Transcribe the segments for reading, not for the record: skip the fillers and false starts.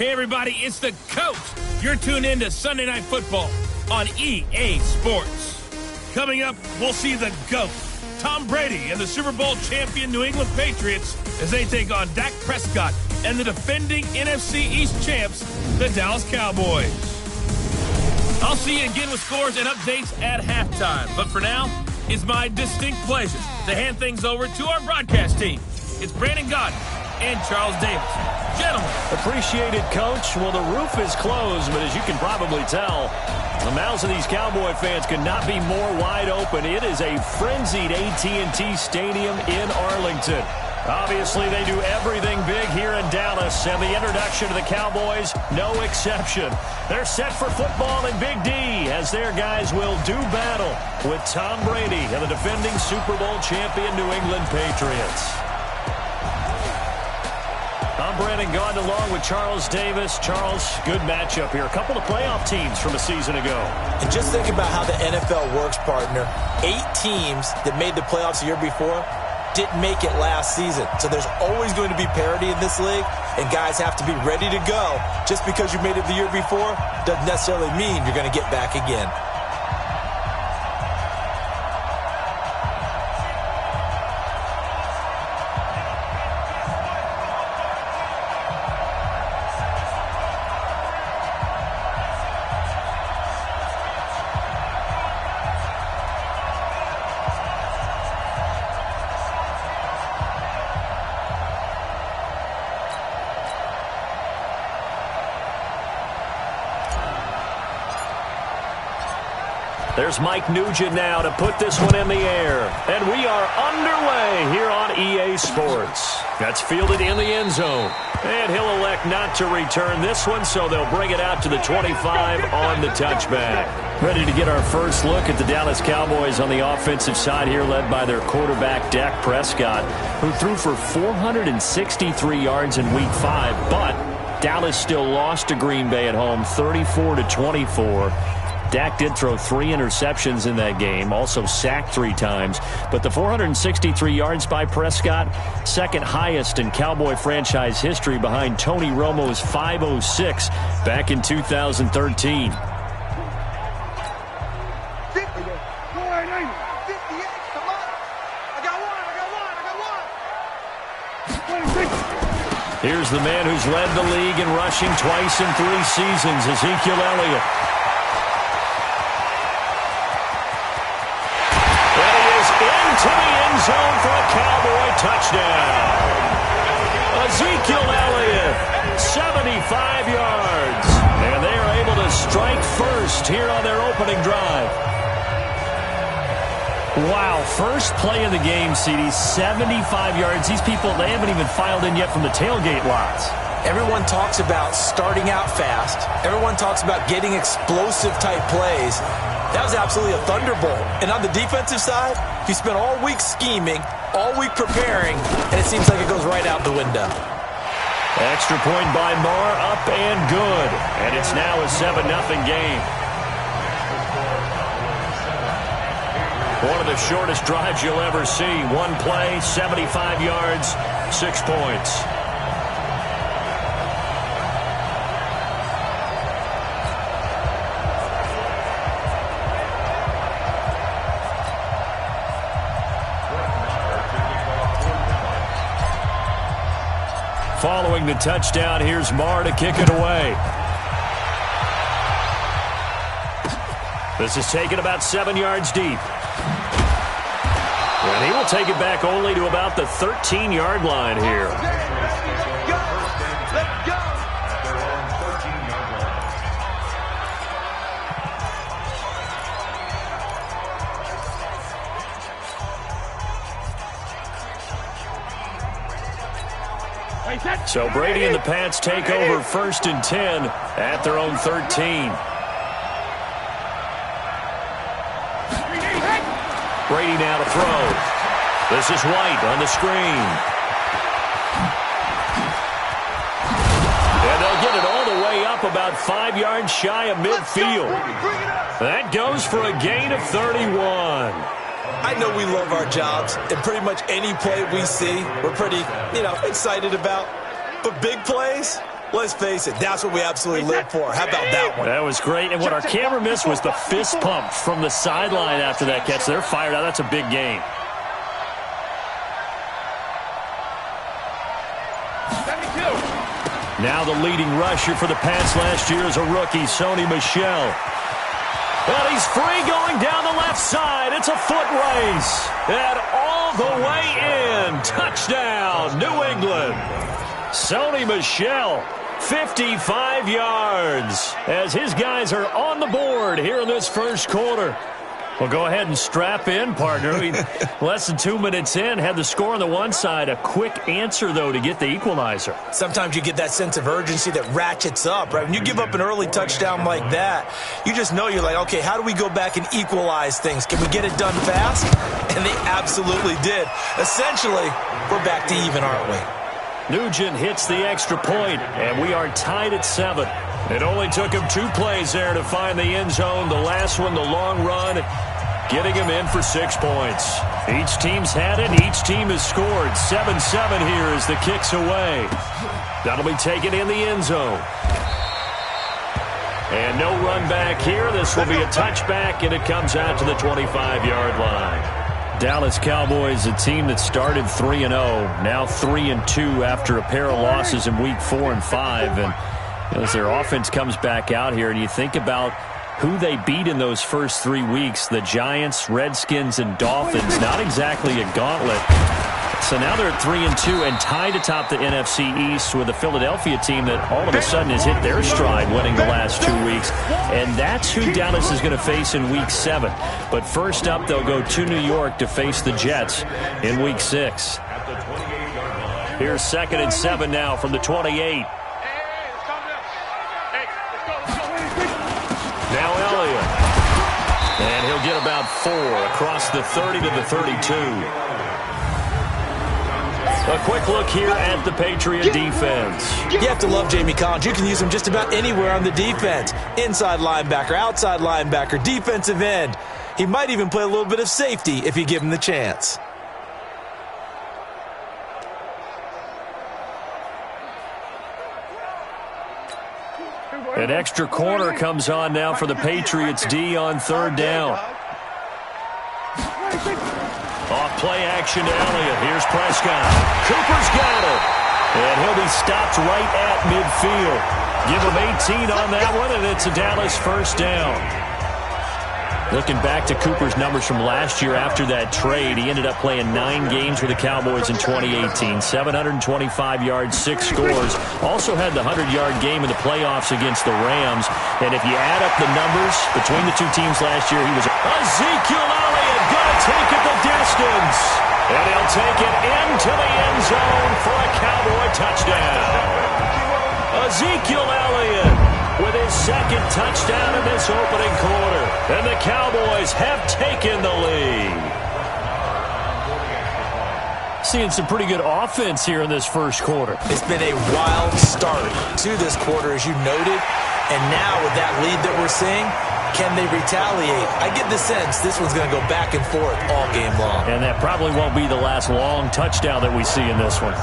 Hey, everybody, it's the Coach. You're tuned in to Sunday Night Football on EA Sports. Coming up, we'll see the GOAT, Tom Brady, and the Super Bowl champion New England Patriots as they take on Dak Prescott and the defending NFC East champs, the Dallas Cowboys. I'll see you again with scores and updates at halftime. But for now, it's my distinct pleasure to hand things over to our broadcast team. It's Brandon Godden and Charles Davis. Gentlemen. Appreciate it, Coach. Well, the roof is closed, but as you can probably tell, the mouths of these Cowboy fans could not be more wide open. It is a frenzied AT&T Stadium in Arlington. Obviously, they do everything big here in Dallas, and the introduction to the Cowboys, no exception. They're set for football in Big D as their guys will do battle with Tom Brady and the defending Super Bowl champion New England Patriots. I'm Brandon Gaudin along with Charles Davis. Charles, good matchup here. A couple of playoff teams from a season ago. And just think about how the NFL works, partner. 8 teams that made the playoffs the year before didn't make it last season. So there's always going to be parity in this league, and guys have to be ready to go. Just because you made it the year before doesn't necessarily mean you're going to get back again. There's Mike Nugent now to put this one in the air. And we are underway here on EA Sports. That's fielded in the end zone. And he'll elect not to return this one, so they'll bring it out to the 25 on the touchback. Ready to get our first look at the Dallas Cowboys on the offensive side here, led by their quarterback, Dak Prescott, who threw for 463 yards in Week 5, but Dallas still lost to Green Bay at home, 34-24. Dak did throw 3 interceptions in that game, also sacked 3 times. But the 463 yards by Prescott, second highest in Cowboy franchise history behind Tony Romo's 506 back in 2013. Here's the man who's led the league in rushing twice in 3 seasons, Ezekiel Elliott. To the end zone for a Cowboy touchdown. Ezekiel Elliott, 75 yards. And they are able to strike first here on their opening drive. Wow, first play of the game, CD, 75 yards. These people, they haven't even filed in yet from the tailgate lots. Everyone talks about starting out fast. Everyone talks about getting explosive type plays. That was absolutely a thunderbolt. And on the defensive side, he spent all week scheming, all week preparing, and it seems like it goes right out the window. Extra point by Marr, up and good. And it's now a 7-0 game. One of the shortest drives you'll ever see. One play, 75 yards, 6 points. Following the touchdown, here's Marr to kick it away. This is taken about 7 yards deep. And he will take it back only to about the 13-yard line here. Let's go. So Brady and the Pats take over 1st and 10 at their own 13. Brady now to throw. This is White on the screen. And they'll get it all the way up about 5 yards shy of midfield. That goes for a gain of 31. I know we love our jobs, and pretty much any play we see, we're pretty, excited about. But big plays, Let's face it, that's what we absolutely live for. How about that one? That was great. And what our camera missed was the fist pump from the sideline after that catch. They're fired out. That's a big game. Now the leading rusher for the Pats last year is a rookie, Sony Michel. And he's free going down the left side. It's a foot race. And all the way in. Touchdown, New England. Sony Michel, 55 yards, as his guys are on the board here in this first quarter. Well, go ahead and strap in, partner. Less than 2 minutes in, had the score on the one side. A quick answer, though, to get the equalizer. Sometimes you get that sense of urgency that ratchets up, right? When you give up an early touchdown like that, you just know you're like, okay, how do we go back and equalize things? Can we get it done fast? And they absolutely did. Essentially, we're back to even, aren't we? Nugent hits the extra point, and we are tied at 7. It only took him 2 plays there to find the end zone. The last one, the long run, getting him in for 6 points. Each team's had it. Each team has scored. 7-7 here as the kick's away. That'll be taken in the end zone. And no run back here. This will be a touchback, and it comes out to the 25-yard line. Dallas Cowboys, a team that started 3-0, now 3-2 after a pair of losses in week 4 and 5. And as their offense comes back out here, and you think about who they beat in those first 3 weeks, the Giants, Redskins, and Dolphins, not exactly a gauntlet. So now they're at 3-2 and tied atop the NFC East with a Philadelphia team that all of a sudden has hit their stride, winning the last 2 weeks. And that's who Dallas is going to face in week 7. But first up, they'll go to New York to face the Jets in week 6. Here's 2nd and 7 now from the 28. Now Elliott. And he'll get about 4 across the 30 to the 32. A quick look here at the Patriot defense. You have to love Jamie Collins. You can use him just about anywhere on the defense. Inside linebacker, outside linebacker, defensive end. He might even play a little bit of safety if you give him the chance. An extra corner comes on now for the Patriots D on 3rd down. Off play action to Elliott. Here's Prescott. Cooper's got it. And he'll be stopped right at midfield. Give him 18 on that one, and it's a Dallas first down. Looking back to Cooper's numbers from last year after that trade, he ended up playing 9 games with the Cowboys in 2018. 725 yards, 6 scores. Also had the 100-yard game in the playoffs against the Rams. And if you add up the numbers between the 2 teams last year, he was Ezekiel Elliott gonna take it the distance. And he'll take it into the end zone for a Cowboy touchdown. Ezekiel Elliott with his 2nd touchdown in this opening quarter. And the Cowboys have taken the lead. Seeing some pretty good offense here in this first quarter. It's been a wild start to this quarter, as you noted. And now with that lead that we're seeing, can they retaliate? I get the sense this one's going to go back and forth all game long. And that probably won't be the last long touchdown that we see in this one.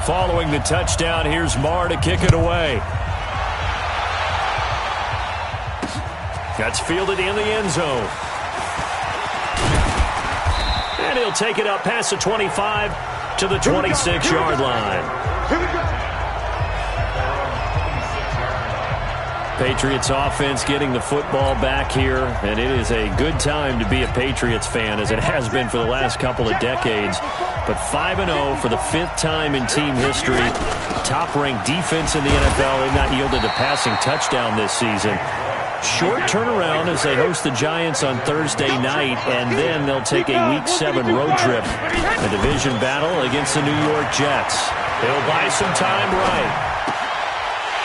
Following the touchdown, here's Marr to kick it away. That's fielded in the end zone. And he'll take it up past the 25 to the 26-yard line. Patriots offense getting the football back here, and it is a good time to be a Patriots fan, as it has been for the last couple of decades. But 5-0 for the 5th time in team history. Top-ranked defense in the NFL. They've not yielded a passing touchdown this season. Short turnaround as they host the Giants on Thursday night, and then they'll take a Week 7 road trip. A division battle against the New York Jets. They'll buy some time right.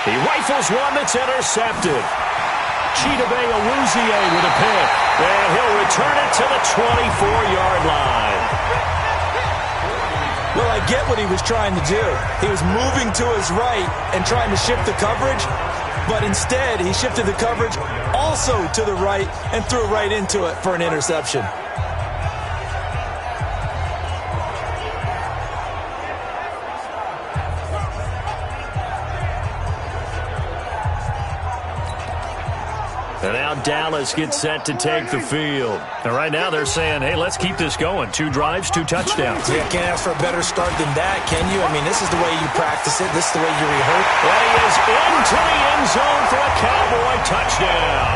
He rifles one that's intercepted. Chidobe Awuzie with a pick. And he'll return it to the 24-yard line. Well, I get what he was trying to do. He was moving to his right and trying to shift the coverage, but instead he shifted the coverage also to the right and threw right into it for an interception. And now Dallas gets set to take the field. And right now they're saying, hey, let's keep this going. 2 drives, 2 touchdowns. Yeah, can't ask for a better start than that, can you? I mean, this is the way you practice it. This is the way you rehearse. And he is into the end zone for a Cowboy touchdown.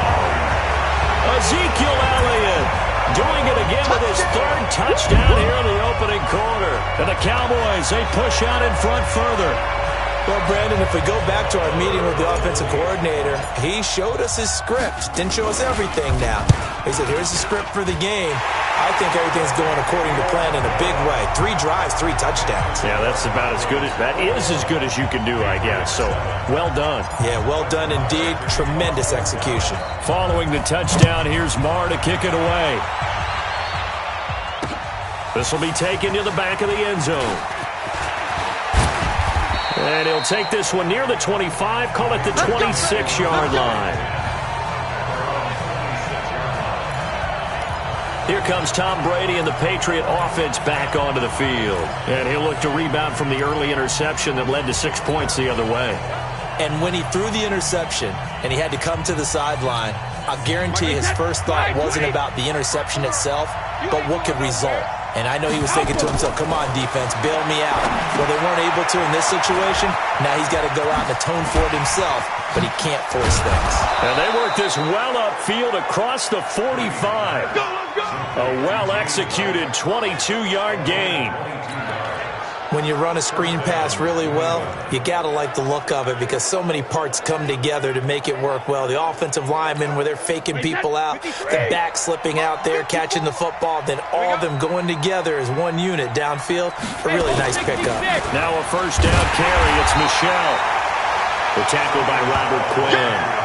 Ezekiel Elliott doing it again with his 3rd touchdown here in the opening quarter. And the Cowboys, they push out in front further. Well, Brandon, if we go back to our meeting with the offensive coordinator, he showed us his script. Didn't show us everything now. He said, here's the script for the game. I think everything's going according to plan in a big way. 3 drives, 3 touchdowns. Yeah, that's about as good as you can do, I guess. So, well done. Yeah, well done indeed. Tremendous execution. Following the touchdown, here's Marr to kick it away. This will be taken to the back of the end zone. And he'll take this one near the 25, call it the 26-yard line. Here comes Tom Brady and the Patriot offense back onto the field. And he'll look to rebound from the early interception that led to 6 points the other way. And when he threw the interception and he had to come to the sideline, I guarantee his first thought wasn't about the interception itself, but what could result. And I know he was thinking to himself, come on, defense, bail me out. Well, they weren't able to in this situation. Now he's got to go out and atone for it himself, but he can't force things. And they work this well upfield across the 45. A well-executed 22-yard gain. When you run a screen pass really well, you got to like the look of it because so many parts come together to make it work well. The offensive linemen, where they're faking people out, the back slipping out there, catching the football, then all of them going together as one unit downfield. A really nice pickup. Now a first down carry. It's Michel. The tackle by Robert Quinn.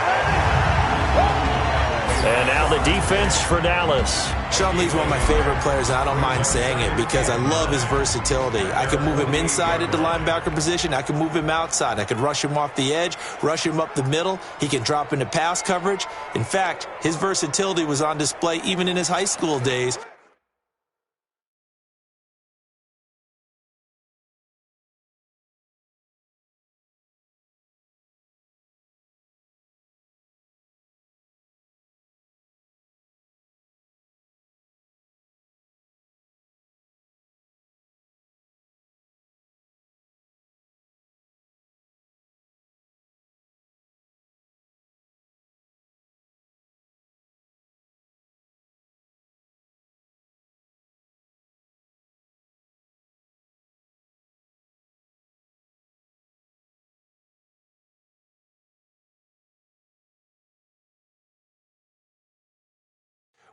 And now the defense for Dallas. Sean Lee's one of my favorite players, and I don't mind saying it because I love his versatility. I can move him inside at the linebacker position. I can move him outside. I can rush him off the edge, rush him up the middle. He can drop into pass coverage. In fact, his versatility was on display even in his high school days.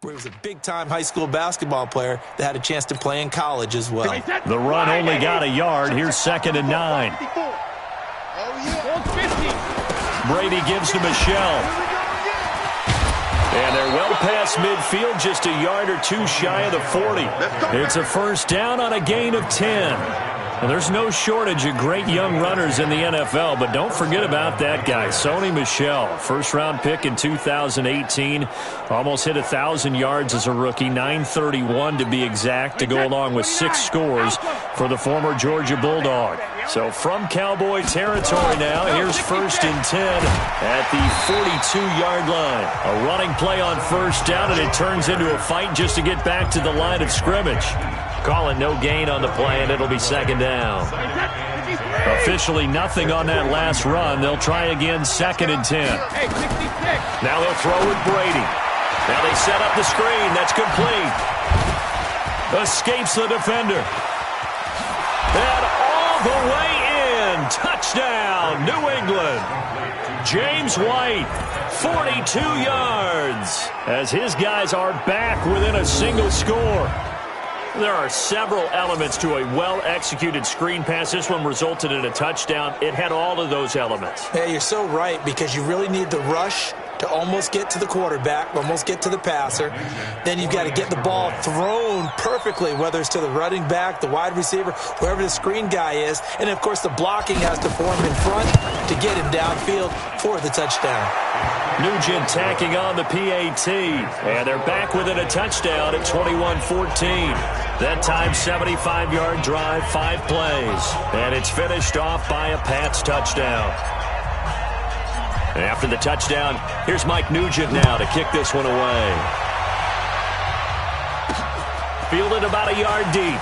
Where he was a big-time high school basketball player that had a chance to play in college as well. The run only got a yard. Here's 2nd and 9. Brady gives to Michel. And they're well past midfield, just a yard or 2 shy of the 40. It's a first down on a gain of 10. And there's no shortage of great young runners in the NFL, but don't forget about that guy, Sony Michel. First-round pick in 2018. Almost hit 1,000 yards as a rookie, 931 to be exact, to go along with 6 scores for the former Georgia Bulldog. So from Cowboy territory now, here's 1st and 10 at the 42-yard line. A running play on first down, and it turns into a fight just to get back to the line of scrimmage. Calling no gain on the play, and it'll be 2nd down. Officially nothing on that last run. They'll try again, 2nd and 10. Now they'll throw with Brady. Now they set up the screen. That's complete. Escapes the defender. And all the way in. Touchdown, New England. James White, 42 yards, as his guys are back within a single score. There are several elements to a well-executed screen pass. This one resulted in a touchdown. It had all of those elements. Yeah, you're so right, because you really need the rush to almost get to the quarterback, almost get to the passer. Then you've got to get the ball thrown perfectly, whether it's to the running back, the wide receiver, wherever the screen guy is. And, of course, the blocking has to form in front to get him downfield for the touchdown. Nugent tacking on the PAT, and they're back within a touchdown at 21-14. That time, 75-yard drive, 5 plays, and it's finished off by a Pats touchdown. After the touchdown, here's Mike Nugent now to kick this one away. Fielded about a yard deep.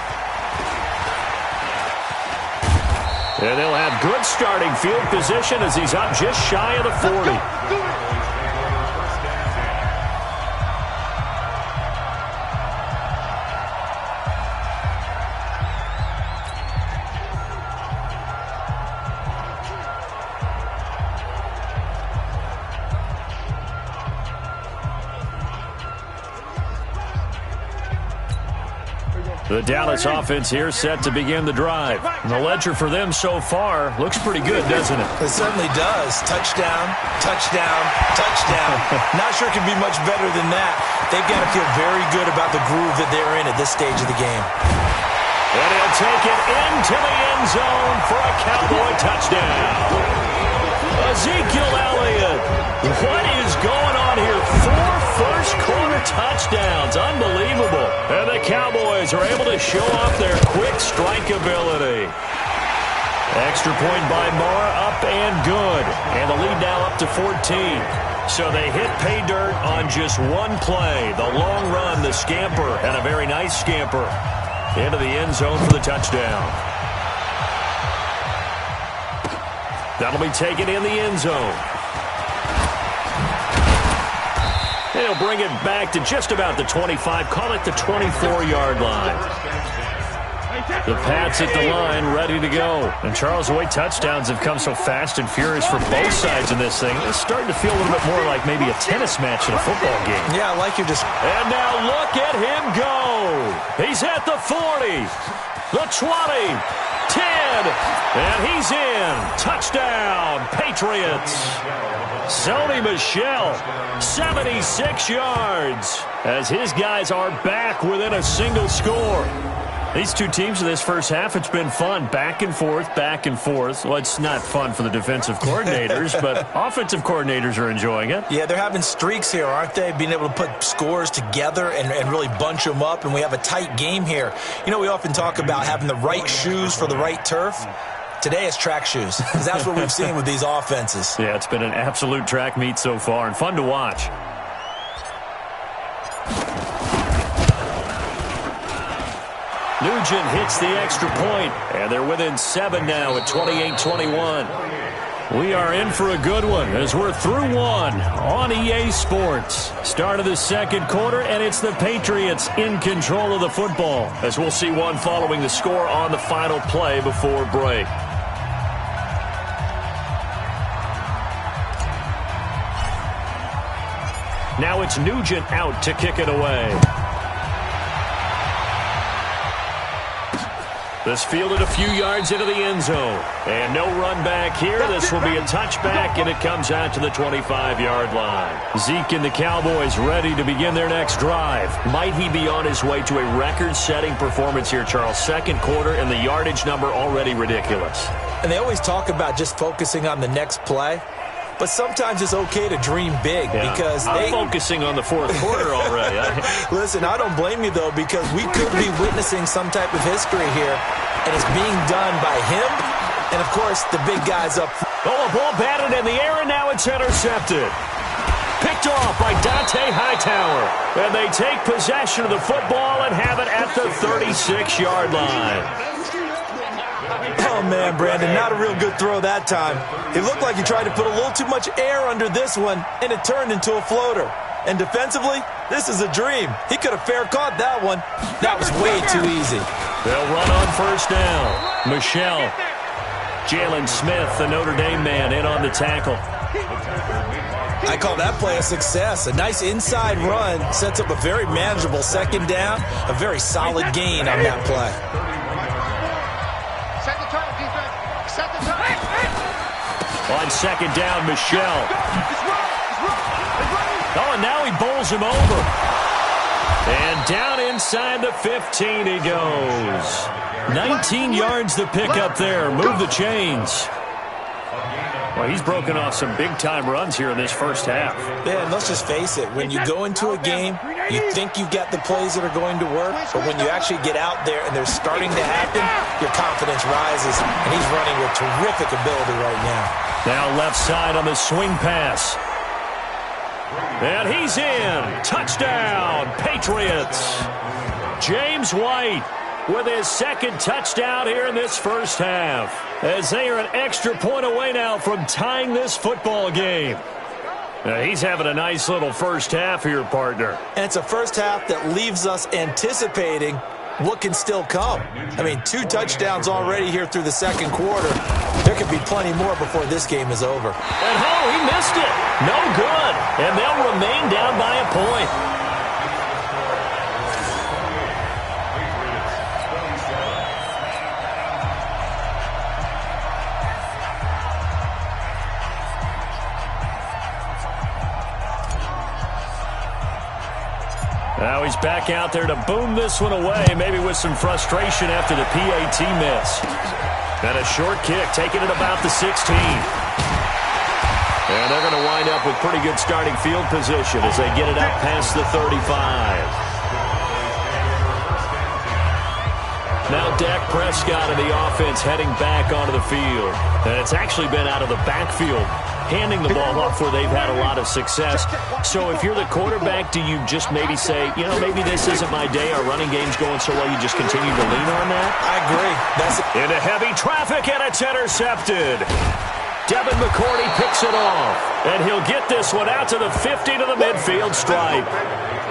And they'll have good starting field position as he's up just shy of the 40. The Dallas offense here set to begin the drive. And the ledger for them so far looks pretty good, doesn't it? It certainly does. Touchdown, touchdown, touchdown. Not sure it can be much better than that. They've got to feel very good about the groove that they're in at this stage of the game. And he'll take it into the end zone for a Cowboy touchdown. Ezekiel Elliott. What is going on here? 4 first-quarter touchdowns. Unbelievable. And the Cowboys are able to show off their quick strike ability. Extra point by Moore, up and good. And the lead now up to 14. So they hit pay dirt on just one play. The long run, the scamper, and a very nice scamper into the end zone for the touchdown. That'll be taken in the end zone. They'll bring it back to just about the 25. Call it the 24-yard line. The Pats at the line, ready to go. And Charles, the way touchdowns have come so fast and furious for both sides in this thing, it's starting to feel a little bit more like maybe a tennis match in a football game. Yeah, I like your And now look at him go. He's at the 40, the 20, 10, and he's in. Touchdown, Patriots. Sony Michel, 76 yards, as his guys are back within a single score. These two teams in this first half, it's been fun. Back and forth, back and forth. Well, it's not fun for the defensive coordinators, but offensive coordinators are enjoying it. Yeah, they're having streaks here, aren't they? Being able to put scores together and really bunch them up, and we have a tight game here. You know, we often talk about having the right shoes for the right turf. Today it's track shoes, because that's what we've seen with these offenses. Yeah, it's been an absolute track meet so far, and fun to watch. Nugent hits the extra point, and they're within 7 now at 28-21. We are in for a good one as we're through one on EA Sports. Start of the second quarter, and it's the Patriots in control of the football, as we'll see one following the score on the final play before break. Now it's Nugent out to kick it away. This fielded a few yards into the end zone. And no run back here. This will be a touchback, and it comes out to the 25-yard line. Zeke and the Cowboys ready to begin their next drive. Might he be on his way to a record-setting performance here, Charles? Second quarter, and the yardage number already ridiculous. And they always talk about just focusing on the next play. But sometimes it's okay to dream big because I'm focusing on the fourth quarter already. Listen, I don't blame you, though, because we could be witnessing some type of history here, and it's being done by him and, of course, the big guys up. Oh, a ball batted in the air, and now it's intercepted. Picked off by Dante Hightower. And they take possession of the football and have it at the 36-yard line. Oh, man, Brandon, not a real good throw that time. It looked like he tried to put a little too much air under this one, and it turned into a floater. And defensively, this is a dream. He could have fair caught that one. That was way too easy. They'll run on first down. Michel. Jalen Smith, the Notre Dame man, in on the tackle. I call that play a success. A nice inside run sets up a very manageable second down. A very solid gain on that play. On second down, Michel. Oh, and now he bowls him over. And down inside the 15 he goes. 19 yards to pick up there. Move the chains. Well, he's broken off some big-time runs here in this first half. Yeah, and let's just face it. When you go into a game, you think you've got the plays that are going to work, but when you actually get out there and they're starting to happen, your confidence rises, and he's running with terrific ability right now. Now left side on the swing pass. And he's in. Touchdown, Patriots. James White with his second touchdown here in this first half, as they are an extra point away now from tying this football game. Now he's having a nice little first half here, partner. And it's a first half that leaves us anticipating what can still come. I mean, 2 touchdowns already here through the second quarter. There could be plenty more before this game is over. And he missed it. No good. And they'll remain down by a point. Now he's back out there to boom this one away, maybe with some frustration after the PAT miss. And a short kick, taking it about the 16. And they're going to wind up with pretty good starting field position as they get it out past the 35. Now Dak Prescott of the offense heading back onto the field. And it's actually been out of the backfield, handing the ball off where they've had a lot of success. So if you're the quarterback, do you just maybe say, you know, maybe this isn't my day, our running game's going so well, you just continue to lean on that? I agree. Into heavy traffic, and it's intercepted. Devin McCourty picks it off, and he'll get this one out to the 50 to the midfield stripe.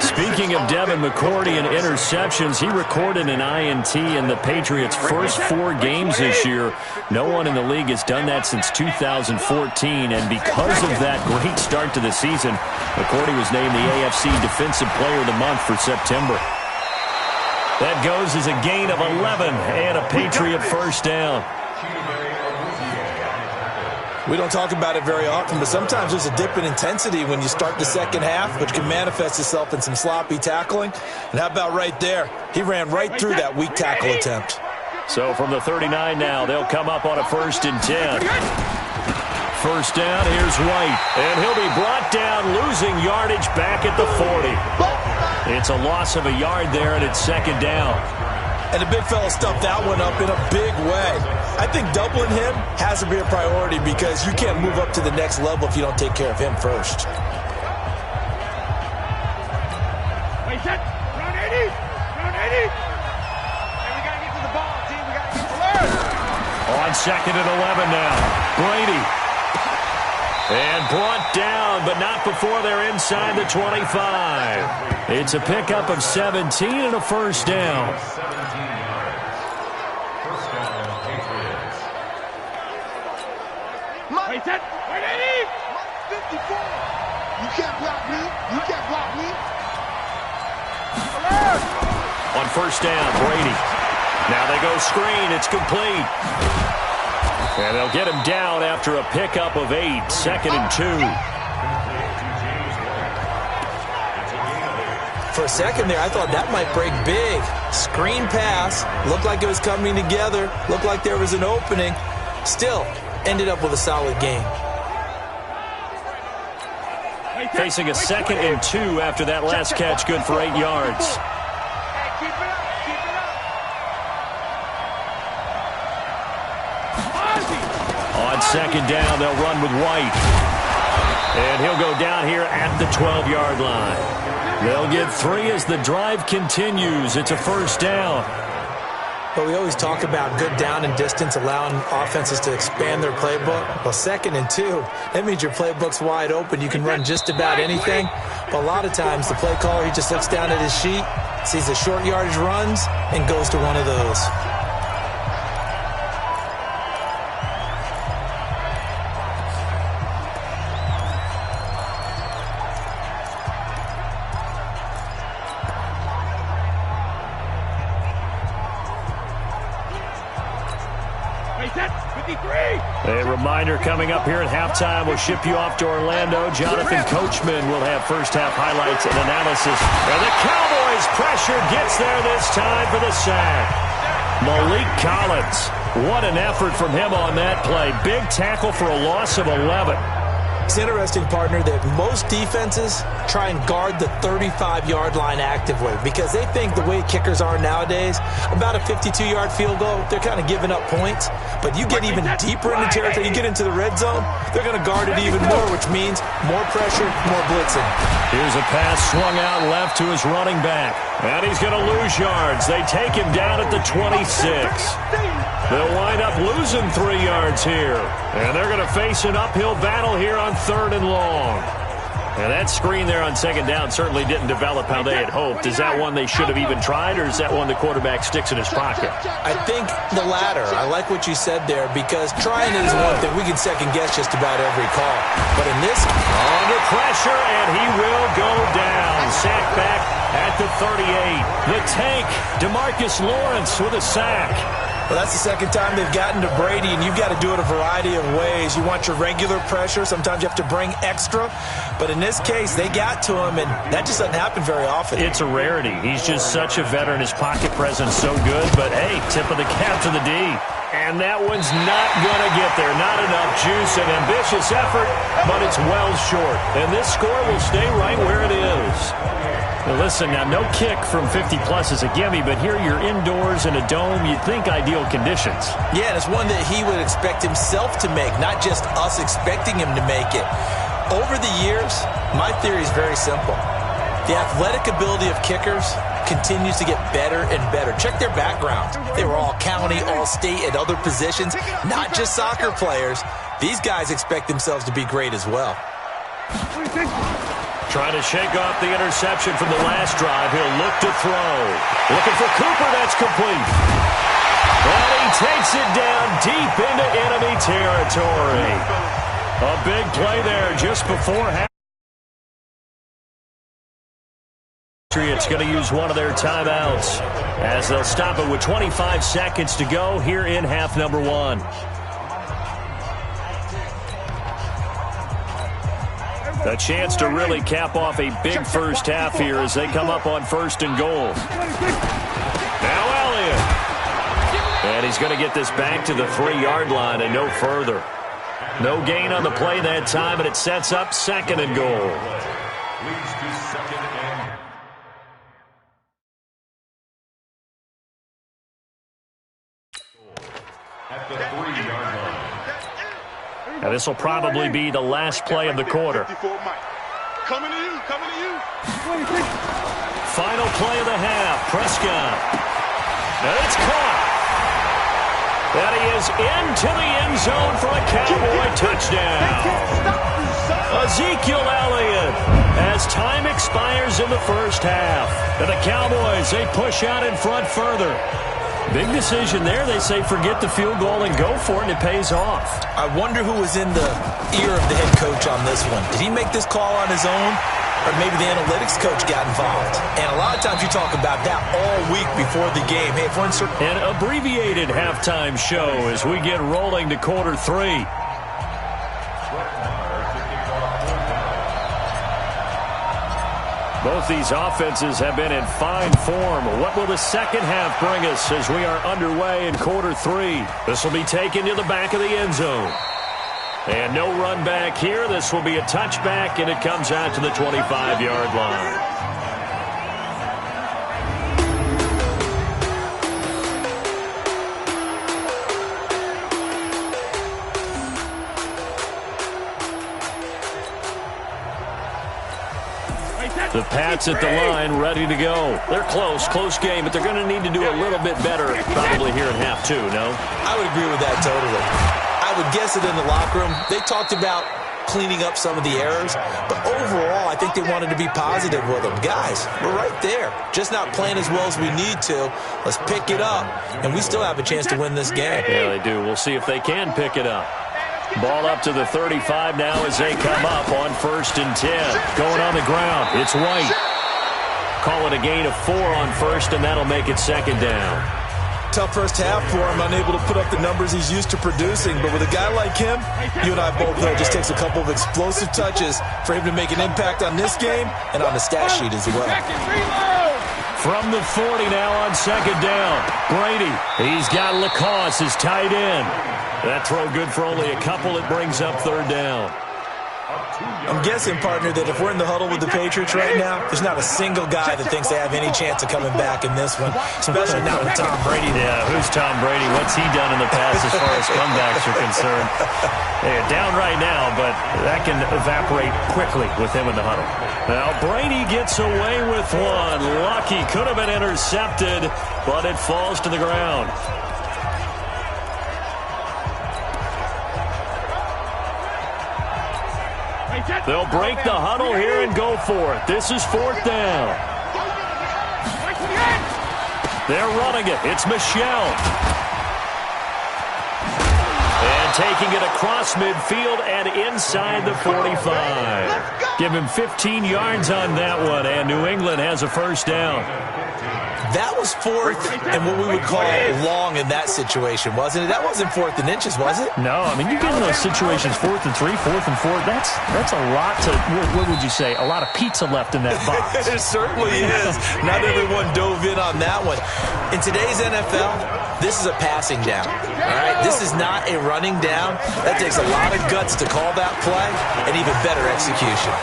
Speaking of Devin McCourty and interceptions, he recorded an INT in the Patriots' first 4 games this year. No one in the league has done that since 2014, and because of that great start to the season, McCourty was named the AFC Defensive Player of the Month for September. That goes as a gain of 11 and a Patriot first down. We don't talk about it very often, but sometimes there's a dip in intensity when you start the second half, which can manifest itself in some sloppy tackling. And how about right there? He ran right through that weak tackle attempt. So from the 39 now, they'll come up on a 1st and 10. First down, here's White. And he'll be brought down, losing yardage back at the 40. It's a loss of a yard there, and it's 2nd down. And the big fella stuffed that one up in a big way. I think doubling him has to be a priority because you can't move up to the next level if you don't take care of him first. Wait, set. Round 80. Round 80. And we got to get to the ball, team. We got to get to learn. On 2nd and 11 now. Brady. And brought down, but not before they're inside the 25. It's a pickup of 17 and a first down. Wait, set. Wait, 80. 54. You can't block me. You can't block me. On first down, Brady. Now they go screen. It's complete. And they'll get him down after a pickup of 8. 2nd and 2. For a second there, I thought that might break big. Screen pass. Looked like it was coming together. Looked like there was an opening. Still, ended up with a solid game. Facing a 2nd and 2 after that last catch, good for 8 yards. Keep it up. Keep it up. On 2nd down, they'll run with White. And he'll go down here at the 12-yard line. They'll get 3 as the drive continues. It's a first down. But we always talk about good down and distance, allowing offenses to expand their playbook. Well, 2nd and 2, that means your playbook's wide open. You can run just about anything. But a lot of times, the play caller, he just looks down at his sheet, sees the short yardage runs, and goes to one of those. A reminder coming up here at halftime, we'll ship you off to Orlando. Jonathan Coachman will have first-half highlights and analysis. And the Cowboys' pressure gets there this time for the sack. Malik Collins, what an effort from him on that play. Big tackle for a loss of 11. It's interesting, partner, that most defenses try and guard the 35-yard line actively because they think the way kickers are nowadays, about a 52-yard field goal, they're kind of giving up points. But you get even deeper into territory, you get into the red zone, they're going to guard it even more, which means more pressure, more blitzing. Here's a pass swung out left to his running back. And he's going to lose yards. They take him down at the 26. They'll wind up losing 3 yards here. And they're going to face an uphill battle here on 3rd and long. And that screen there on 2nd down certainly didn't develop how they had hoped. Is that one they should have even tried, or is that one the quarterback sticks in his pocket? I think the latter. I like what you said there, because trying is one thing. We can second-guess just about every call. But in this, under pressure, and he will go down. Sacked back at the 38. The tank, DeMarcus Lawrence with a sack. Well, that's the second time they've gotten to Brady, and you've got to do it a variety of ways. You want your regular pressure. Sometimes you have to bring extra. But in this case, they got to him, and that just doesn't happen very often. It's a rarity. He's just such a veteran. His pocket presence so good. But, hey, tip of the cap to the D. And that one's not going to get there. Not enough juice. An ambitious effort, but it's well short. And this score will stay right where it is. Well, listen, now, no kick from 50-plus is a gimme, but here you're indoors in a dome. You'd think ideal conditions. Yeah, and it's one that he would expect himself to make, not just us expecting him to make it. Over the years, my theory is very simple. The athletic ability of kickers continues to get better and better. Check their background. They were all county, all state, at other positions, not just soccer players. These guys expect themselves to be great as well. Trying to shake off the interception from the last drive. He'll look to throw. Looking for Cooper. That's complete. And he takes it down deep into enemy territory. A big play there just before half. Patriots going to use one of their timeouts as they'll stop it with 25 seconds to go here in half number 1. A chance to really cap off a big first half here as they come up on 1st and goal. Now Elliott. And he's going to get this back to the 3-yard line and no further. No gain on the play that time, and it sets up 2nd and goal. At the 3-yard line. Now, this will probably be the last play of the quarter. Coming to you, coming to you. Final play of the half. Prescott. And it's caught. And he is into the end zone for a Cowboy touchdown. Ezekiel Elliott as time expires in the first half. And the Cowboys, they push out in front further. Big decision there. They say forget the field goal and go for it, and it pays off. I wonder who was in the ear of the head coach on this one. Did he make this call on his own? Or maybe the analytics coach got involved. And a lot of times you talk about that all week before the game. Hey, if we're in certain... An abbreviated halftime show as we get rolling to quarter 3. Both these offenses have been in fine form. What will the second half bring us as we are underway in quarter 3? This will be taken to the back of the end zone. And no run back here. This will be a touchback, and it comes out to the 25-yard line. The Pats at the line, ready to go. They're close game, but they're going to need to do a little bit better probably here in half 2, no? I would agree with that totally. I would guess that in the locker room, they talked about cleaning up some of the errors, but overall, I think they wanted to be positive with them. Guys, we're right there. Just not playing as well as we need to. Let's pick it up, and we still have a chance to win this game. Yeah, they do. We'll see if they can pick it up. Ball up to the 35 now as they come up on 1st and 10. Going on the ground, it's White. Call it a gain of 4 on 1st, and that'll make it 2nd down. Tough first half for him, unable to put up the numbers he's used to producing. But with a guy like him, you and I both know it just takes a couple of explosive touches for him to make an impact on this game and on the stat sheet as well. From the 40 now on 2nd down. Brady, he's got Lacoste as tight end. That throw good for only a couple. It brings up 3rd down. I'm guessing, partner, that if we're in the huddle with the Patriots right now, there's not a single guy that thinks they have any chance of coming back in this one, especially not with Tom Brady. Yeah, who's Tom Brady? What's he done in the past as far as comebacks are concerned? They're down right now, but that can evaporate quickly with him in the huddle. Now, Brady gets away with one. Lucky, could have been intercepted, but it falls to the ground. They'll break the huddle here and go for it. This is 4th down. They're running it. It's Michel. And taking it across midfield and inside the 45. Give him 15 yards on that one, and New England has a first down. That was 4th and what we would call long in that situation, wasn't it? That wasn't 4th and inches, was it? No, I mean, you get in those situations 4th and 3, 4th and 4. That's a lot to, what would you say, a lot of pizza left in that box. It certainly is. Not everyone dove in on that one. In today's NFL, this is a passing down. All right, this is not a running down. That takes a lot of guts to call that play and even better execution.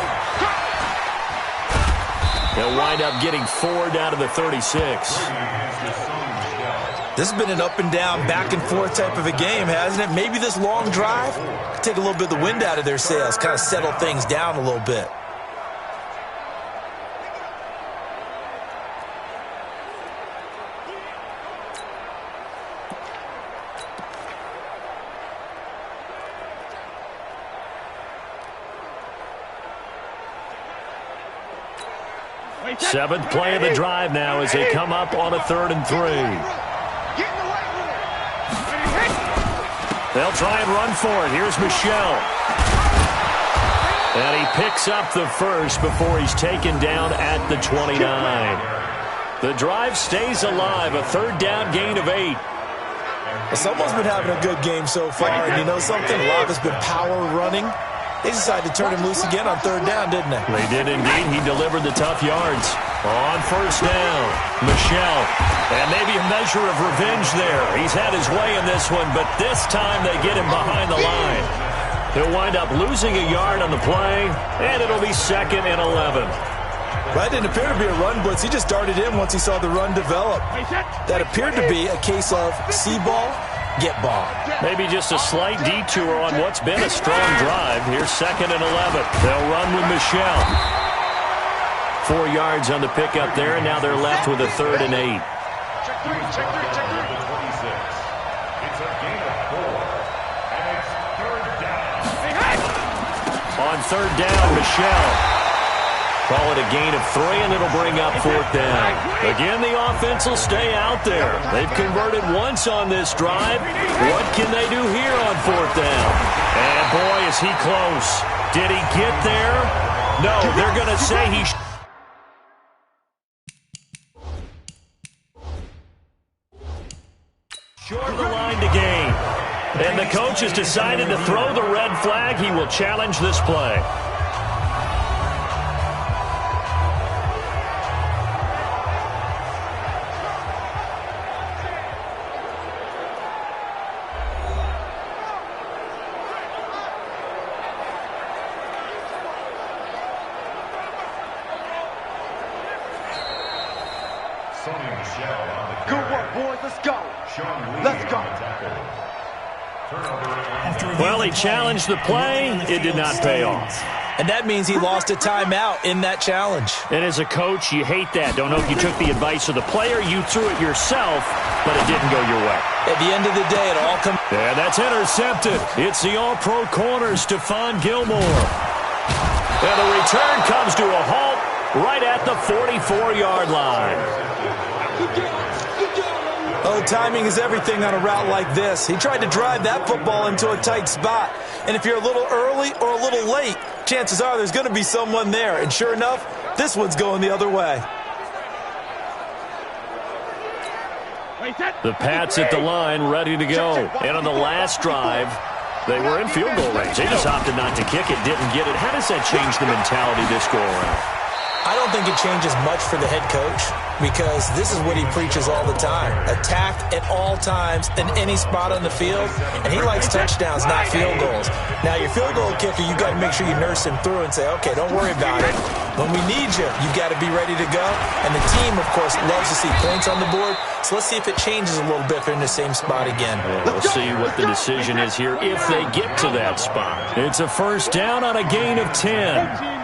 They'll wind up getting 4 down to the 36. This has been an up and down, back and forth type of a game, hasn't it? Maybe this long drive could take a little bit of the wind out of their sails, kind of settle things down a little bit. Seventh play of the drive now as they come up on a 3rd and 3. They'll try and run for it. Here's Michel. And he picks up the first before he's taken down at the 29. The drive stays alive. A 3rd down gain of 8. Someone's been having a good game so far, and you know something? A lot of it's been power running. They decided to turn him loose again on 3rd down, didn't they? They did indeed. He delivered the tough yards. On 1st down, Michel. And maybe a measure of revenge there. He's had his way in this one, but this time they get him behind the line. He'll wind up losing a yard on the play, and it'll be 2nd and 11. That didn't appear to be a run blitz. He just darted in once he saw the run develop. That appeared to be a case of see ball, get ball. Maybe just a slight detour on what's been a strong drive. Here's 2nd and 11. They'll run with Michel. 4 yards on the pickup there, and now they're left with a 3rd and 8. Check 3, check 3, check 3. It's a gain of 4, and it's 3rd down. On 3rd down, Michel. Call it a gain of 3, and it'll bring up 4th down. Again, the offense will stay out there. They've converted once on this drive. What can they do here on 4th down? And boy, is he close. Did he get there? No, they're going to say he... Short the line to gain. And the coach has decided to throw the red flag. He will challenge this play. Good work, boys. Let's go. Let's go. Well, he challenged the play. It did not pay off. And that means he lost a timeout in that challenge. And as a coach, you hate that. Don't know if you took the advice of the player. You threw it yourself, but it didn't go your way. At the end of the day, it all comes... Yeah, that's intercepted. It's the all-pro corner, Stephon Gilmore. And the return comes to a halt right at the 44-yard line. Oh, timing is everything on a route like this. He tried to drive that football into a tight spot. And if you're a little early or a little late, chances are there's going to be someone there. And sure enough, this one's going the other way. The Pats at the line, ready to go. And on the last drive, they were in field goal range. They just opted not to kick it, didn't get it. How does that change the mentality this go around? I don't think it changes much for the head coach because this is what he preaches all the time. Attack at all times in any spot on the field, and he likes touchdowns, not field goals. Now, your field goal kicker, you've got to make sure you nurse him through and say, okay, don't worry about it. When we need you, you've got to be ready to go. And the team, of course, loves to see points on the board, so let's see if it changes a little bit if they're in the same spot again. We'll see what the decision is here if they get to that spot. It's a first down on a gain of 10.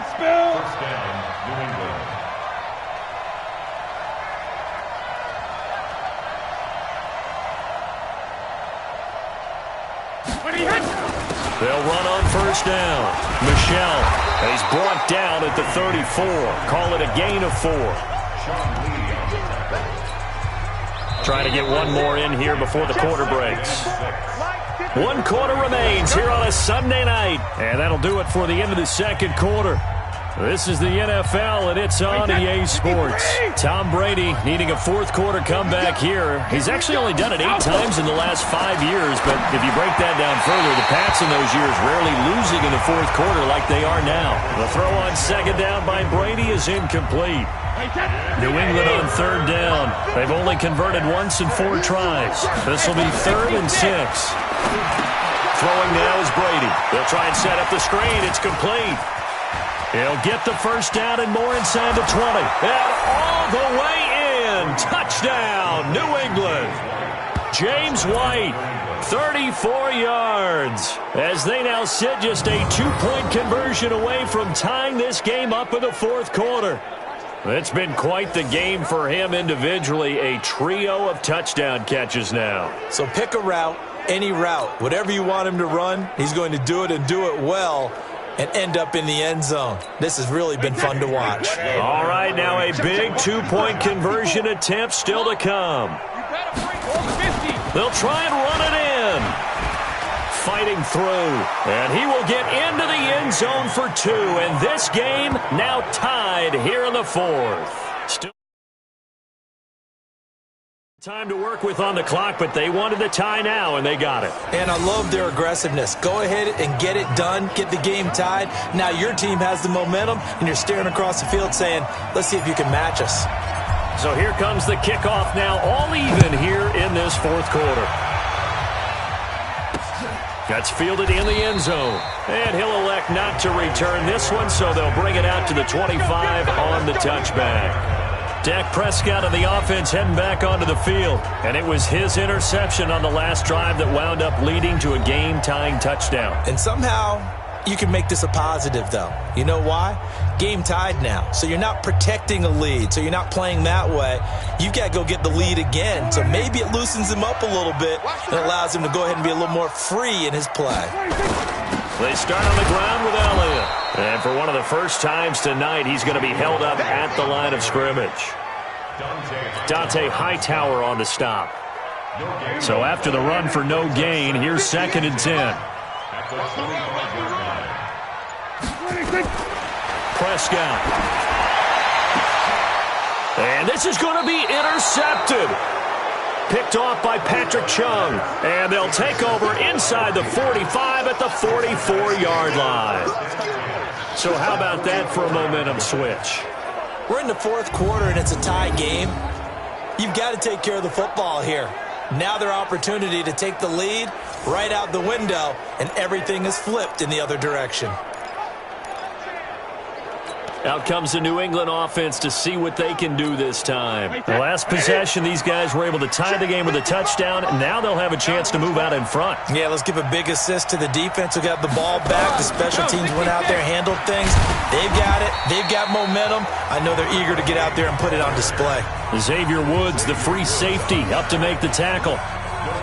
They'll run on first down. Michel, he's brought down at the 34. Call it a gain of 4. Trying to get one more in here before the quarter breaks. 1 quarter remains here on a Sunday night. And that'll do it for the end of the second quarter. This is the NFL, and it's on EA Sports. Tom Brady needing a fourth quarter comeback here. He's actually only done it 8 times in the last 5 years, but if you break that down further, the Pats in those years rarely losing in the fourth quarter like they are now. The throw on second down by Brady is incomplete. New England on third down. They've only converted once in 4 tries. This will be 3rd and 6. Throwing now is Brady. They'll try and set up the screen. It's complete. He'll get the first down and more inside the 20. And all the way in. Touchdown, New England. James White, 34 yards. As they now sit just a 2-point conversion away from tying this game up in the fourth quarter. It's been quite the game for him individually. A trio of touchdown catches now. So pick a route, any route. Whatever you want him to run, he's going to do it and do it well. And end up in the end zone. This has really been fun to watch. All right, now a big 2-point conversion attempt still to come. They'll try and run it in. Fighting through. And he will get into the end zone for 2. And this game now tied here in the fourth. Still time to work with on the clock, but they wanted the tie now, and they got it. And I love their aggressiveness. Go ahead and get it done. Get the game tied. Now your team has the momentum, and you're staring across the field saying, let's see if you can match us. So here comes the kickoff now, all even here in this fourth quarter. That's fielded in the end zone. And he'll elect not to return this one, so they'll bring it out to the 25 on the touchback. Dak Prescott of the offense heading back onto the field. And it was his interception on the last drive that wound up leading to a game-tying touchdown. And somehow you can make this a positive, though. You know why? Game tied now. So you're not protecting a lead. So you're not playing that way. You've got to go get the lead again. So maybe it loosens him up a little bit and allows him to go ahead and be a little more free in his play. They start on the ground with Elliott. And for one of the first times tonight, he's going to be held up at the line of scrimmage. Dante Hightower on the stop. So after the run for no gain, here's 2nd and 10. Prescott. And this is going to be intercepted. Picked off by Patrick Chung. And they'll take over inside the 45 at the 44-yard line. So how about that for a momentum switch? We're in the fourth quarter, and it's a tie game. You've got to take care of the football here. Now their opportunity to take the lead right out the window, and everything is flipped in the other direction. Out comes the New England offense to see what they can do this time. The last possession, these guys were able to tie the game with a touchdown, and now they'll have a chance to move out in front. Yeah, let's give a big assist to the defense who got the ball back. The special teams went out there, handled things. They've got it. They've got momentum. I know they're eager to get out there and put it on display. Xavier Woods, the free safety, up to make the tackle.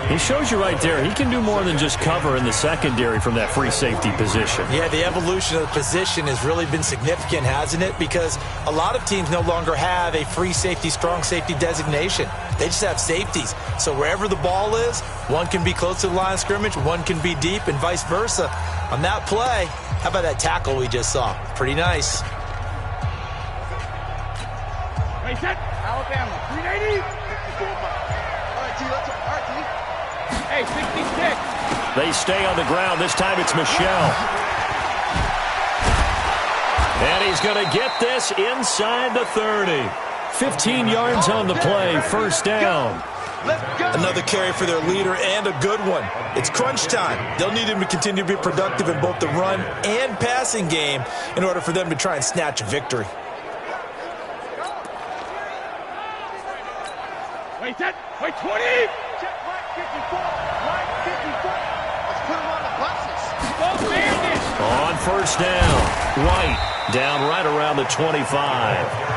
He shows you right there, he can do more than just cover in the secondary from that free safety position. Yeah, the evolution of the position has really been significant, hasn't it? Because a lot of teams no longer have a free safety, strong safety designation. They just have safeties. So wherever the ball is, one can be close to the line of scrimmage, one can be deep, and vice versa. On that play, how about that tackle we just saw? Pretty nice. Hey, set. Alabama. 380. 64 miles. All right, T. Let's go. All right, T. Hey, 66. They stay on the ground. This time it's Michel. And he's going to get this inside the 30. 15 yards on the play, first down. Another carry for their leader and a good one. It's crunch time. They'll need him to continue to be productive in both the run and passing game in order for them to try and snatch a victory. Wait, set. Wait, 20. Check right 54. Right 54. Let's put him on the buses. Go Bandit. On first down, White down right around the 25.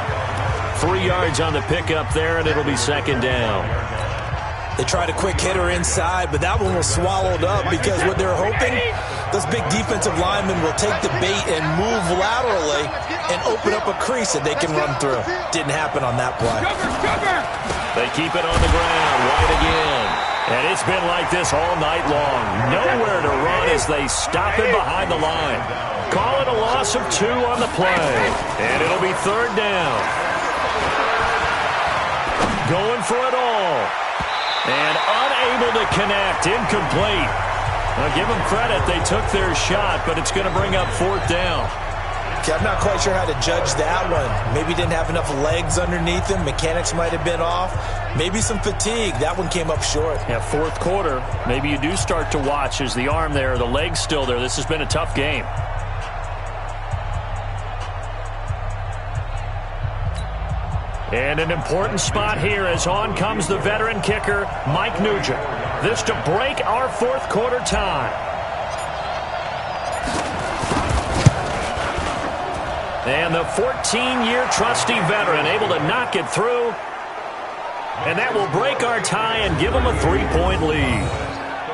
3 yards on the pickup there, and it'll be second down. They tried a quick hitter inside, but that one was swallowed up because what they're hoping, those big defensive linemen will take the bait and move laterally and open up a crease that they can run through. Didn't happen on that play. They keep it on the ground, White again. And it's been like this all night long. Nowhere to run as they stop him behind the line. Call it a loss of 2 on the play. And it'll be third down. Going for it all. And unable to connect. Incomplete. I'll give them credit. They took their shot, but it's going to bring up fourth down. Okay, I'm not quite sure how to judge that one. Maybe didn't have enough legs underneath him. Mechanics might have been off. Maybe some fatigue. That one came up short. Yeah, fourth quarter. Maybe you do start to watch as the arm there, the leg's still there. This has been a tough game. And an important spot here as on comes the veteran kicker, Mike Nugent. This to break our fourth quarter tie. And the 14-year trusty veteran able to knock it through. And that will break our tie and give them a 3-point lead.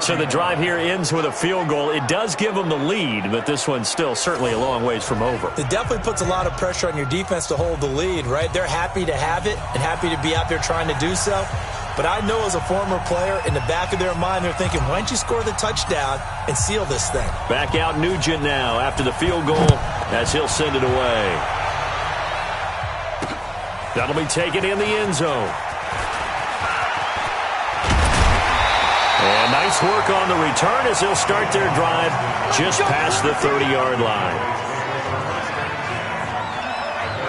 So the drive here ends with a field goal. It does give them the lead, but this one's still certainly a long ways from over. It definitely puts a lot of pressure on your defense to hold the lead, right? They're happy to have it and happy to be out there trying to do so. But I know as a former player, in the back of their mind, they're thinking, why don't you score the touchdown and seal this thing? Back out Nugent now after the field goal as he'll send it away. That'll be taken in the end zone. And nice work on the return as they'll start their drive just past the 30-yard line.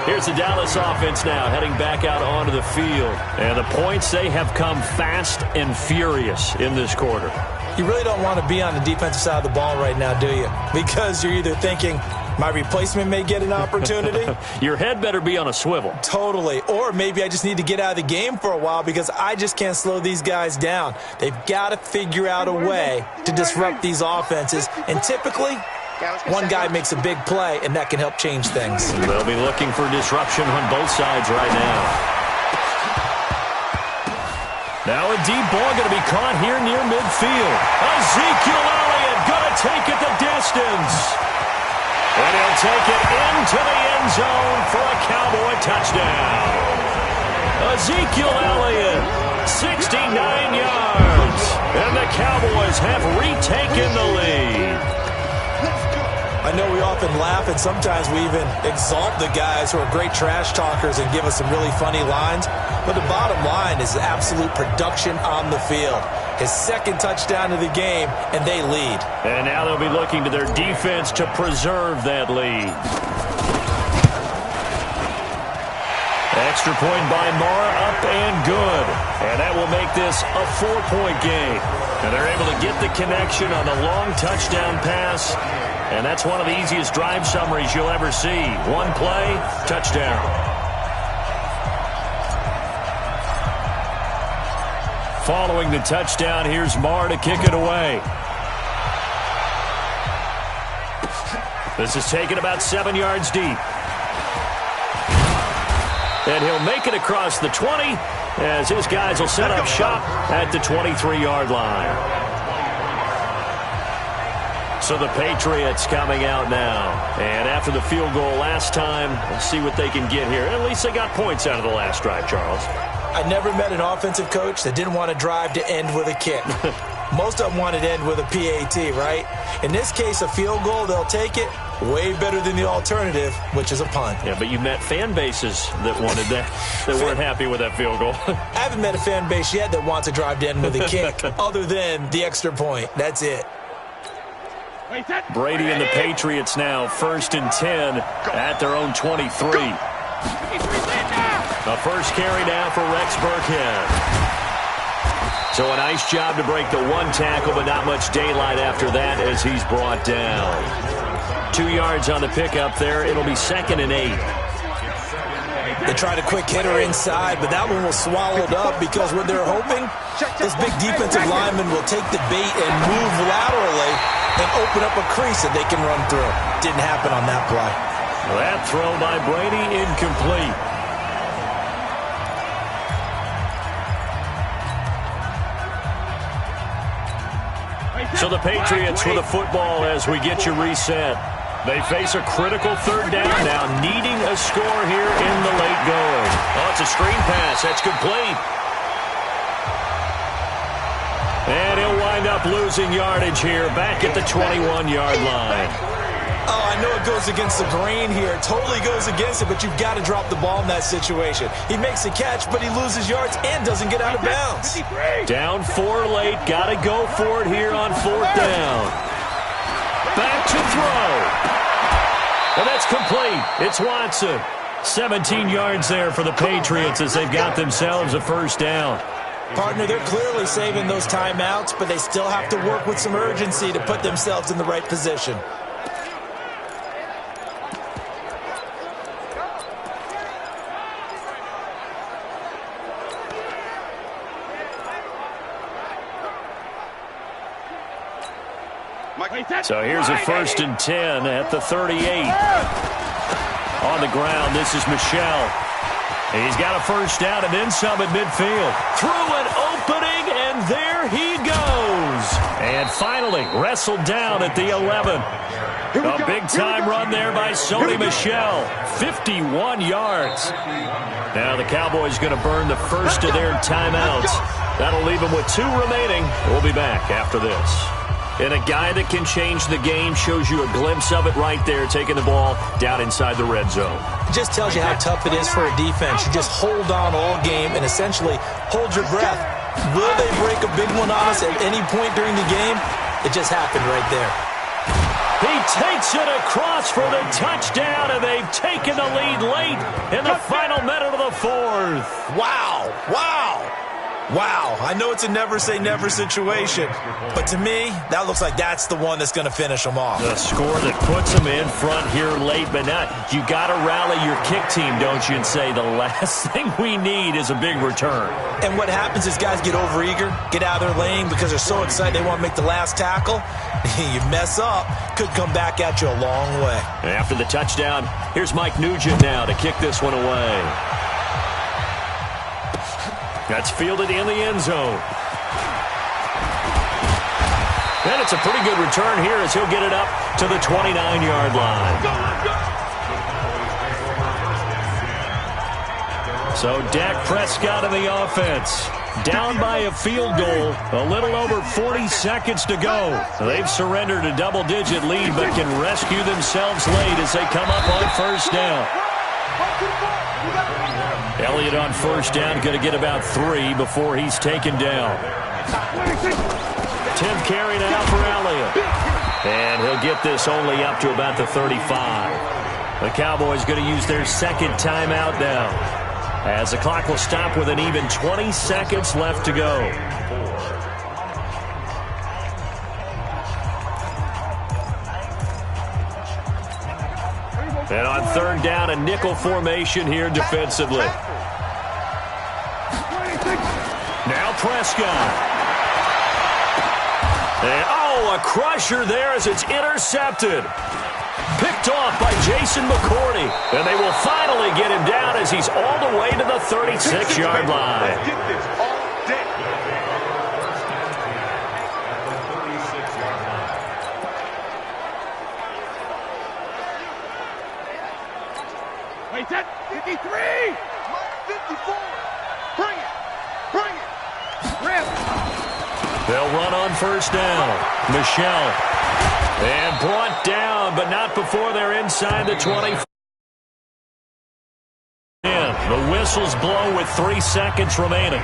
Here's the Dallas offense now heading back out onto the field. And the points, they have come fast and furious in this quarter. You really don't want to be on the defensive side of the ball right now, do you? Because you're either thinking, my replacement may get an opportunity. Your head better be on a swivel. Totally. Or maybe I just need to get out of the game for a while because I just can't slow these guys down. They've got to figure out a way to disrupt these offenses. And typically, one guy makes a big play, and that can help change things. They'll be looking for disruption on both sides right now. Now a deep ball going to be caught here near midfield. Ezekiel Elliott going to take it the distance. And he'll take it into the end zone for a Cowboy touchdown. Ezekiel Elliott, 69 yards. And the Cowboys have retaken the lead. I know we often laugh, and sometimes we even exalt the guys who are great trash talkers and give us some really funny lines. But the bottom line is absolute production on the field. His second touchdown of the game, and they lead. And now they'll be looking to their defense to preserve that lead. Extra point by Marr, up and good. And that will make this a 4-point game. And they're able to get the connection on the long touchdown pass. And that's one of the easiest drive summaries you'll ever see. One play, touchdown. Following the touchdown, here's Marr to kick it away. This is taken about 7 yards deep. And he'll make it across the 20 as his guys will set up shop at the 23-yard line. So the Patriots coming out now. And after the field goal last time, let's see what they can get here. At least they got points out of the last drive, Charles. I never met an offensive coach that didn't want to drive to end with a kick. Most of them wanted to end with a PAT, right? In this case, a field goal, they'll take it. Way better than the alternative, which is a punt. Yeah, but you met fan bases that wanted that, that weren't happy with that field goal. I haven't met a fan base yet that wants to drive to end with a kick, other than the extra point. That's it. Brady and the Patriots now 1st and 10 at their own 23. The first carry now for Rex Burkhead. So a nice job to break the one tackle, but not much daylight after that as he's brought down. 2 yards on the pickup there. It'll be 2nd and 8. They tried a quick hitter inside, but that one was swallowed up because what they're hoping, this big defensive lineman will take the bait and move laterally and open up a crease that they can run through. Didn't happen on that play. That throw by Brady incomplete. So the Patriots with the football as we get you reset. They face a critical 3rd down now, needing a score here in the late going. Oh, it's a screen pass. That's complete. And he'll wind up losing yardage here back at the 21-yard line. Oh, I know it goes against the grain here. Totally goes against it, but you've got to drop the ball in that situation. He makes a catch, but he loses yards and doesn't get out of bounds. Down 4 late. Got to go for it here on 4th down. Back to throw. And that's complete. It's Watson. 17 yards there for the Patriots as they've got themselves a 1st down. Partner, they're clearly saving those timeouts, but they still have to work with some urgency to put themselves in the right position. So here's a 1st and 10 at the 38. On the ground, this is Michel. He's got a 1st down and then some at midfield. Through an opening, and there he goes. And finally, wrestled down at the 11. A big-time run there by Sony Michel. 51 yards. Now the Cowboys going to burn the first of their timeouts. That'll leave them with 2 remaining. We'll be back after this. And a guy that can change the game shows you a glimpse of it right there, taking the ball down inside the red zone. It just tells you how tough it is for a defense. You just hold on all game and essentially hold your breath. Will they break a big one on us at any point during the game? It just happened right there. He takes it across for the touchdown, and they've taken the lead late in the final minute of the 4th. Wow. Wow. Wow, I know it's a never-say-never situation, but to me, that looks like that's the one that's going to finish them off. The score that puts them in front here late, but not. You got to rally your kick team, don't you, and say the last thing we need is a big return. And what happens is guys get overeager, get out of their lane because they're so excited they want to make the last tackle. You mess up, could come back at you a long way. After the touchdown, here's Mike Nugent now to kick this one away. That's fielded in the end zone. And it's a pretty good return here as he'll get it up to the 29-yard line. So Dak Prescott in the offense. Down by a field goal. A little over 40 seconds to go. They've surrendered a double-digit lead but can rescue themselves late as they come up on 1st down. Elliott on 1st down, going to get about 3 before he's taken down. 10th carry now for Elliott. And he'll get this only up to about the 35. The Cowboys going to use their 2nd timeout now, as the clock will stop with an even 20 seconds left to go. And on 3rd down, a nickel formation here defensively. Now Prescott. And, a crusher there as it's intercepted. Picked off by Jason McCourty. And they will finally get him down as he's all the way to the 36-yard line. Wait, 53! 54! Bring it! Bring it! Rip! They'll run on 1st down. Michel. And brought down, but not before they're inside the 20. The whistles blow with 3 seconds remaining.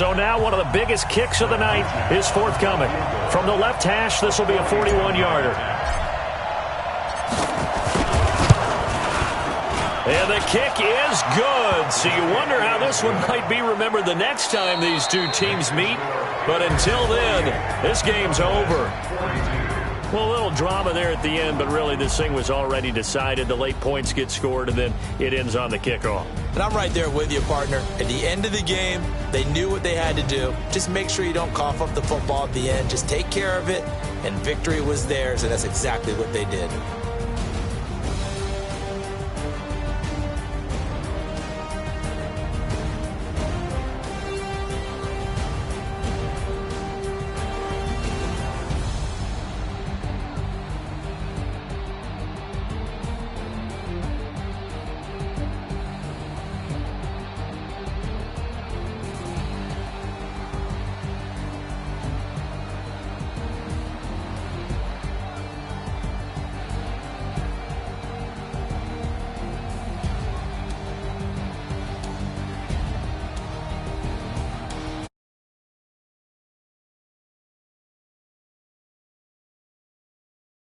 So now one of the biggest kicks of the night is forthcoming. From the left hash, this will be a 41-yarder. And the kick is good. So you wonder how this one might be remembered the next time these two teams meet. But until then, this game's over. Well, a little drama there at the end, but really this thing was already decided. The late points get scored, and then it ends on the kickoff. And I'm right there with you, partner. At the end of the game, they knew what they had to do. Just make sure you don't cough up the football at the end. Just take care of it, and victory was theirs, and that's exactly what they did.